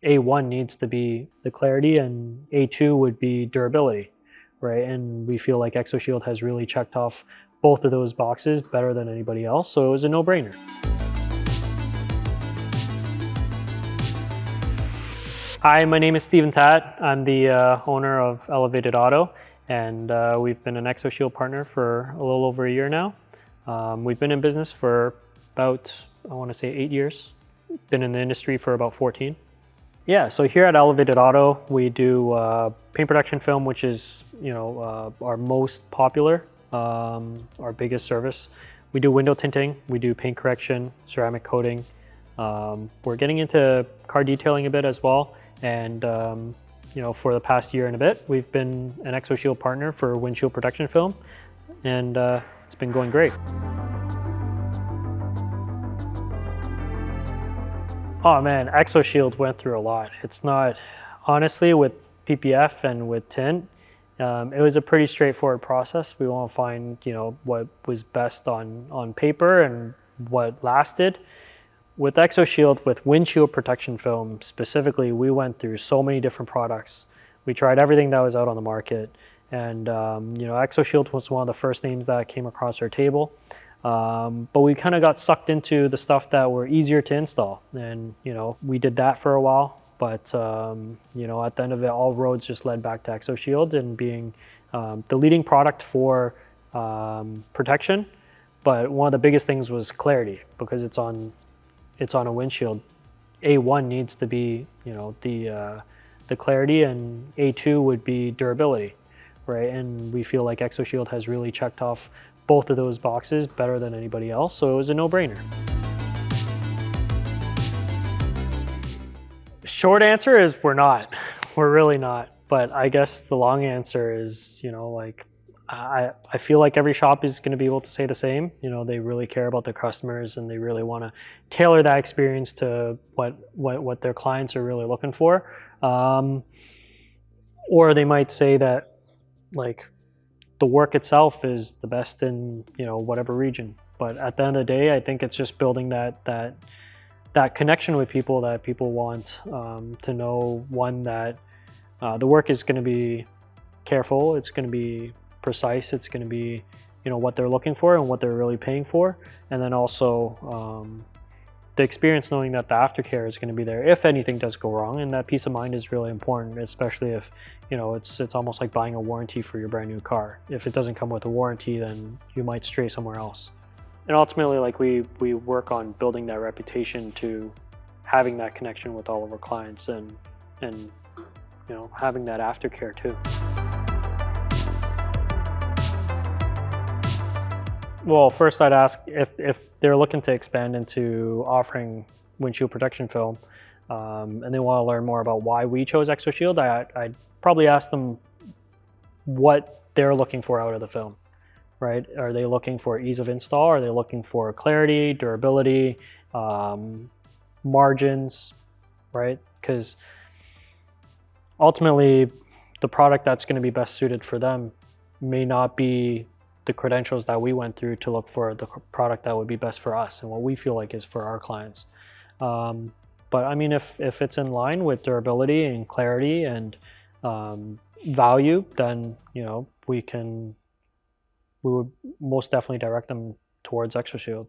A1 needs to be the clarity and A2 would be durability, right? And we feel like ExoShield has really checked off both of those boxes better than anybody else, so it was a no-brainer. Hi, my name is Stephen Tat. I'm the owner of Elevated Auto, and we've been an ExoShield partner for a little over a year now. We've been in business for about, I want to say 8 years. Been in the industry for about 14. Yeah, so here at Elevated Auto, we do paint protection film, which is our most popular, our biggest service. We do window tinting, we do paint correction, ceramic coating. We're getting into car detailing a bit as well, and for the past year and a bit, we've been an ExoShield partner for windshield protection film, and it's been going great. Oh man, ExoShield went through a lot. It's not, honestly, with PPF and with tint, it was a pretty straightforward process. We want to find, what was best on paper and what lasted. With ExoShield, with windshield protection film specifically, we went through so many different products. We tried everything that was out on the market, and ExoShield was one of the first names that came across our table. But we kind of got sucked into the stuff that were easier to install, and we did that for a while. But at the end of it, all roads just led back to ExoShield and being the leading product for protection. But one of the biggest things was clarity, because it's on a windshield. A1 needs to be the clarity, and A2 would be durability, right? And we feel like ExoShield has really checked off both of those boxes better than anybody else, so it was a no-brainer. Short answer is we're not. We're really not. But I guess the long answer is, I feel like every shop is going to be able to say the same. They really care about their customers, and they really want to tailor that experience to what their clients are really looking for. Or they might say that, the work itself is the best in whatever region. But at the end of the day, I think it's just building that connection with people that people want to know. One, that the work is going to be careful, it's going to be precise, it's going to be what they're looking for and what they're really paying for, and then also the experience, knowing that the aftercare is going to be there if anything does go wrong, and that peace of mind is really important, especially if it's almost like buying a warranty for your brand new car. If it doesn't come with a warranty, then you might stray somewhere else. And ultimately, we work on building that reputation to having that connection with all of our clients, and having that aftercare too. Well, first I'd ask if they're looking to expand into offering windshield protection film, and they want to learn more about why we chose ExoShield, I'd probably ask them what they're looking for out of the film, right? Are they looking for ease of install? Are they looking for clarity, durability, margins, right? Because ultimately, the product that's going to be best suited for them may not be the credentials that we went through to look for the product that would be best for us and what we feel like is for our clients. But I mean, if it's in line with durability and clarity and value, then we would most definitely direct them towards ExoShield.